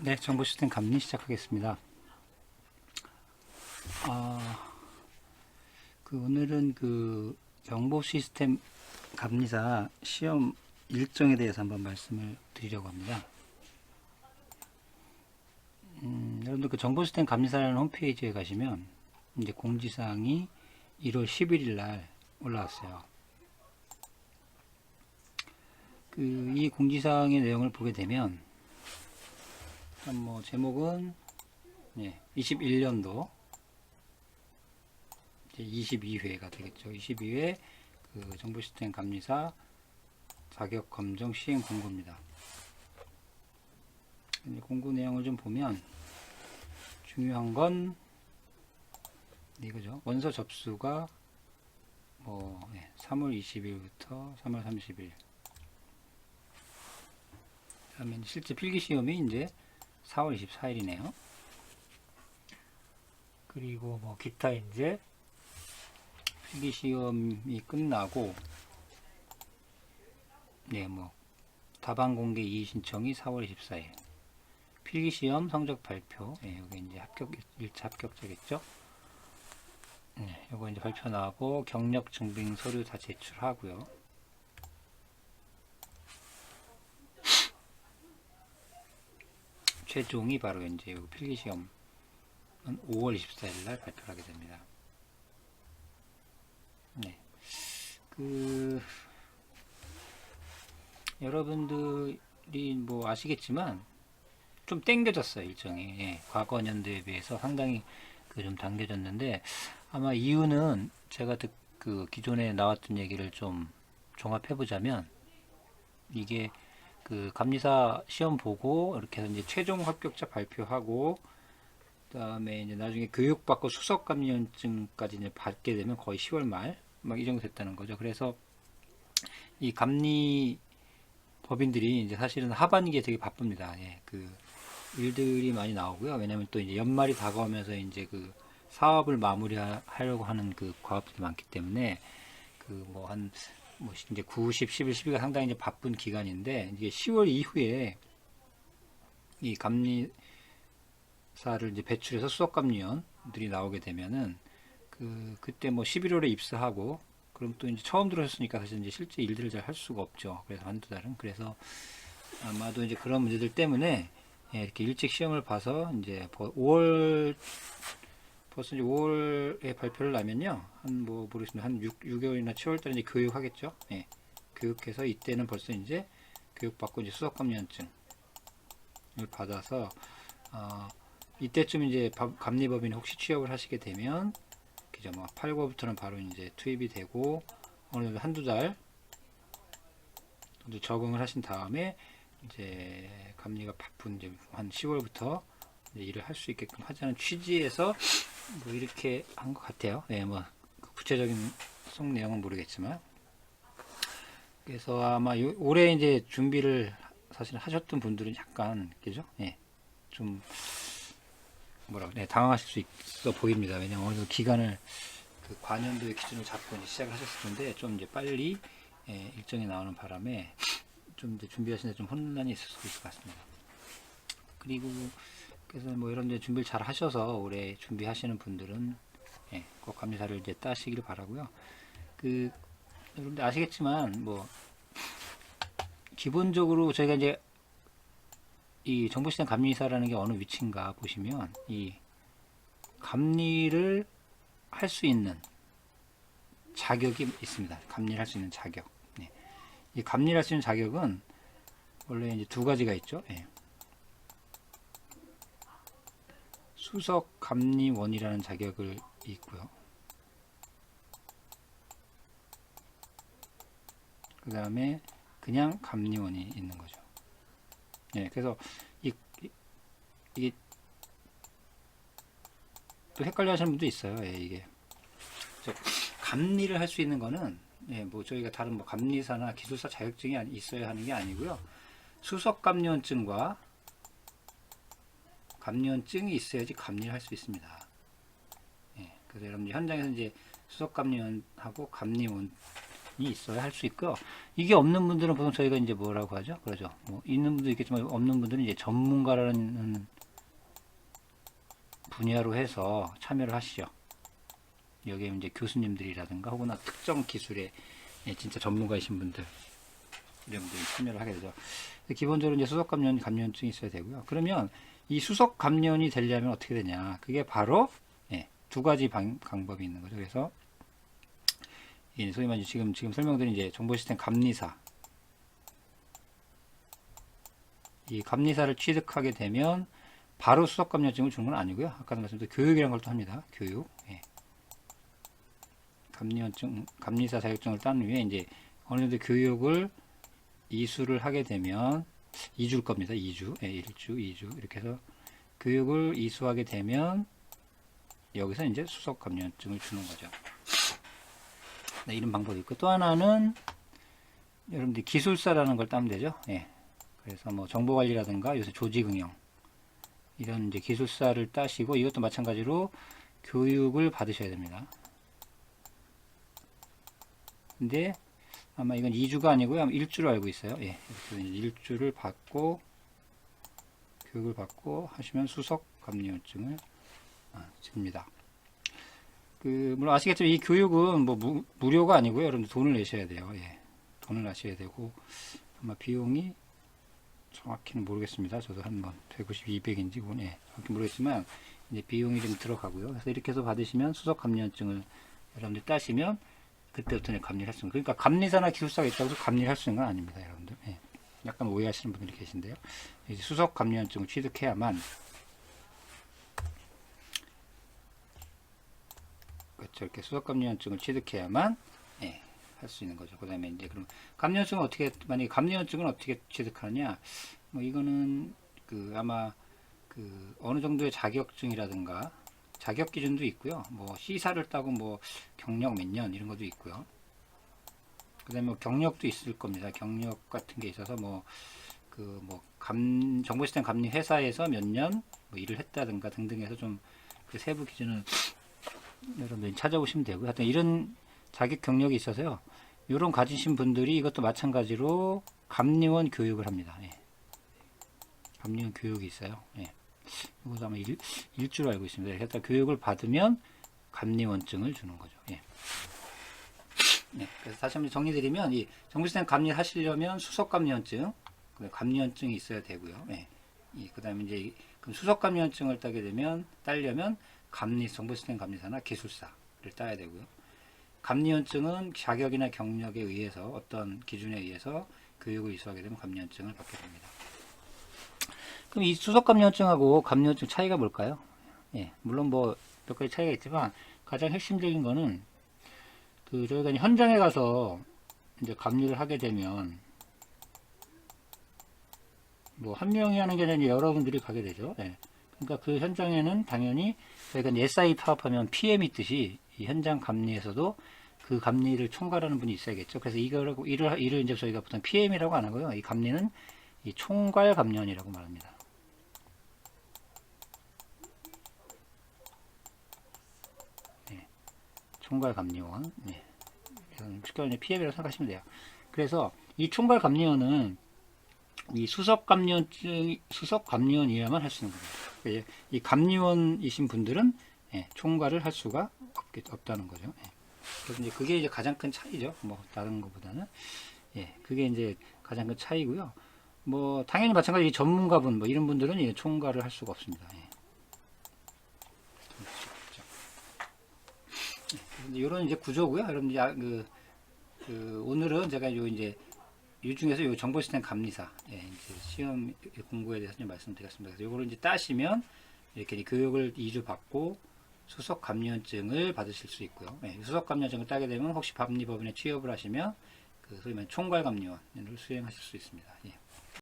네, 정보 시스템 감리 시작하겠습니다. 오늘은 정보 시스템 감리사 시험 일정에 대해서 한번 말씀을 드리려고 합니다. 여러분들 정보 시스템 감리사라는 홈페이지에 가시면 이제 공지사항이 1월 11일 날 올라왔어요. 이 공지사항의 내용을 보게 되면 일단 제목은 21년도 22회가 되겠죠. 22회 정보시스템 감리사 자격검정 시행 공고입니다. 공고 내용을 좀 보면 중요한 건 이거죠. 원서 접수가 3월 20일부터 3월 30일. 그다음에 실제 필기 시험이 이제 4월 24일이네요. 그리고 기타 이제 필기 시험이 끝나고 답안 공개 이의 신청이 4월 24일. 필기 시험 성적 발표. 여기 이제 1차 합격자겠죠. 요거 이제 발표 나고 경력 증빙 서류 다 제출하고요. 최종이 바로 이제 필기 시험은 5월 24일 날 발표를 하게 됩니다. 여러분들이 아시겠지만 좀 당겨졌어요, 일정이. 과거 년도에 비해서 상당히 좀 당겨졌는데, 아마 이유는 제가 기존에 나왔던 얘기를 좀 종합해 보자면, 이게 감리사 시험 보고 이렇게 해서 이제 최종 합격자 발표하고, 그다음에 이제 나중에 교육받고 수석 감리원증까지 이제 받게 되면 거의 10월 말 이 정도 됐다는 거죠. 그래서 이 감리 법인들이 이제 사실은 하반기에 되게 바쁩니다. 일들이 많이 나오고요. 왜냐면 또 이제 연말이 다가오면서 이제 사업을 마무리하려고 하는 과업들이 많기 때문에 이제 9, 10, 11, 12가 상당히 이제 바쁜 기간인데, 이게 10월 이후에 이 감리사를 이제 배출해서 수석감리원들이 나오게 되면은 그때 11월에 입사하고, 그럼 또 이제 처음 들어섰으니까 사실 이제 실제 일들을 잘 할 수가 없죠. 그래서 한두 달은. 그래서 아마도 이제 그런 문제들 때문에 이렇게 일찍 시험을 봐서 이제 5월 벌써 이제 5월에 발표를 하면요, 모르겠습니다. 한 6개월이나 7월달에 이제 교육하겠죠. 교육해서 이때는 벌써 이제 교육받고 이제 수석감리원증을 받아서 이때쯤 이제 감리법인이 혹시 취업을 하시게 되면 그죠, 8월부터는 바로 이제 투입이 되고 어느 정도 한두 달 정도 적응을 하신 다음에 이제 감리가 바쁜 이제 한 10월부터 일을 할 수 있게끔 하자는 취지에서 이렇게 한 것 같아요. 구체적인 속 내용은 모르겠지만, 그래서 아마 올해 이제 준비를 사실 하셨던 분들은 약간 그죠? 좀 당황하실 수 있어 보입니다. 왜냐면 어느 기간을 관연도의 기준을 잡고 이제 시작을 하셨을 텐데, 좀 이제 빨리 일정이 나오는 바람에 좀 이제 준비하시는데 좀 혼란이 있을 수 있을 것 같습니다. 그리고 그래서 여러분들 준비를 잘 하셔서 올해 준비하시는 분들은 꼭 감리사를 이제 따시길 바라고요. 여러분들 아시겠지만 기본적으로 저희가 이제 이 정보시스템 감리사라는 게 어느 위치인가 보시면, 이 감리를 할 수 있는 자격이 있습니다. 감리를 할 수 있는 자격. 이 감리를 할 수 있는 자격은 원래 이제 두 가지가 있죠. 수석 감리원이라는 자격을 있고요. 그 다음에 그냥 감리원이 있는 거죠. 그래서 이게 또 헷갈려 하시는 분도 있어요. 이게 감리를 할 수 있는 거는 저희가 다른 감리사나 기술사 자격증이 있어야 하는 게 아니고요. 수석 감리원증과 감리원증이 있어야지 감리를 할 수 있습니다. 그래서 여러분들 현장에서 이제 수석 감리원하고 감리원이 있어야 할 수 있고요. 이게 없는 분들은 보통 저희가 이제 뭐라고 하죠? 그러죠. 뭐 있는 분도 있겠지만 없는 분들은 이제 전문가라는 분야로 해서 참여를 하시죠. 여기에 이제 교수님들이라든가 혹은 특정 기술에 진짜 전문가이신 분들 이런 분들이 참여를 하게 되죠. 기본적으로 이제 수석 감염증이 있어야 되고요. 그러면 이 수석 감염이 되려면 어떻게 되냐? 그게 바로 두 가지 방법이 있는 거죠. 그래서 소위 말해 지금 설명드린 이제 정보 시스템 감리사, 이 감리사를 취득하게 되면 바로 수석 감염증을 주는 건 아니고요. 아까도 말씀드린 교육이라는 걸 또 합니다. 교육. 감리사 자격증을 딴 후에 이제 어느 정도 교육을 이수를 하게 되면 2주일 겁니다. 2주. 1주, 2주. 이렇게 해서 교육을 이수하게 되면 여기서 이제 수석 감염증을 주는 거죠. 네, 이런 방법이 있고 또 하나는 여러분들 기술사라는 걸 따면 되죠. 그래서 뭐 정보관리라든가 요새 조직응용 이런 이제 기술사를 따시고 이것도 마찬가지로 교육을 받으셔야 됩니다. 근데 아마 이건 2주가 아니고요. 아마 1주로 알고 있어요. 이렇게 1주를 받고 교육을 받고 하시면 수석 감염증을 줍니다. 물론 아시겠지만 이 교육은 뭐 무료가 아니고요. 여러분들 돈을 내셔야 돼요. 돈을 내셔야 되고 아마 비용이 정확히는 모르겠습니다. 저도 한번 190, 200인지 정확히 모르겠지만 이제 비용이 좀 들어가고요. 그래서 이렇게 해서 받으시면 수석 감염증을 여러분들 따시면 그때부터는 감리를 할 수 있는, 그러니까 감리사나 기술사가 있다고 해서 감리를 할 수 있는 건 아닙니다, 여러분들. 약간 오해하시는 분들이 계신데요. 이제 수석 감염증을 취득해야만, 그렇죠. 이렇게 수석 감염증을 취득해야만 할 수 있는 거죠. 그다음에 이제 그럼 감염증은 어떻게, 만약에 감염증은 어떻게 취득하느냐? 뭐 이거는 아마 어느 정도의 자격증이라든가 자격 기준도 있고요. 뭐 C사를 따고 뭐 경력 몇 년 이런 것도 있고요. 그다음에 뭐 경력도 있을 겁니다. 경력 같은 게 있어서 정보 시스템 감리 회사에서 몇 년 뭐 일을 했다든가 등등해서 좀 그 세부 기준은 여러분들이 찾아보시면 되고요. 하여튼 이런 자격 경력이 있어서요. 이런 가지신 분들이 이것도 마찬가지로 감리원 교육을 합니다. 감리원 교육이 있어요. 이것도 아마 일주로 알고 있습니다. 그래서 교육을 받으면 감리원증을 주는 거죠. 그래서 다시 한번 정리드리면 이 정보시스템 감리를 하시려면 수석 감리원증, 감리원증이 있어야 되고요. 그 다음에 이제 그럼 수석 감리원증을 따려면 정보시스템 감리사나 기술사를 따야 되고요. 감리원증은 자격이나 경력에 의해서 어떤 기준에 의해서 교육을 이수하게 되면 감리원증을 받게 됩니다. 그럼 이 수석 감리원증하고 감리원증 차이가 뭘까요? 물론 뭐 몇 가지 차이가 있지만 가장 핵심적인 거는 저희가 현장에 가서 이제 감리를 하게 되면 뭐 한 명이 하는 게 아니라 여러분들이 가게 되죠. 그러니까 그 현장에는 당연히 저희가 SI 파업하면 PM 있듯이 이 현장 감리에서도 그 감리를 총괄하는 분이 있어야겠죠. 그래서 이를 이제 저희가 보통 PM이라고 안 하고요. 이 감리는 이 총괄 감리원이라고 말합니다. 총괄 감리원. 쉽게 말하면 PM이라고 생각하시면 돼요. 그래서 이 총괄 감리원은 이 수석 감리원이야만 할 수 있는 겁니다. 이 감리원이신 분들은 총괄을 할 수가 없다는 거죠. 그래서 이제 그게 이제 가장 큰 차이죠. 뭐 다른 것보다는 그게 이제 가장 큰 차이고요. 뭐 당연히 마찬가지 전문가분 뭐 이런 분들은 총괄을 할 수가 없습니다. 이런 이제 구조고요. 여러분들 오늘은 제가 이 중에서 요 정보시스템 감리사 이제 시험 공부에 대해서 좀 말씀드렸습니다. 그래서 요거를 이제 따시면 이렇게 교육을 2주 받고 수석 감리원증을 받으실 수 있고요. 수석 감리원증을 따게 되면 혹시 감리법인에 취업을 하시면 소위 말하는 총괄 감리원을 수행하실 수 있습니다.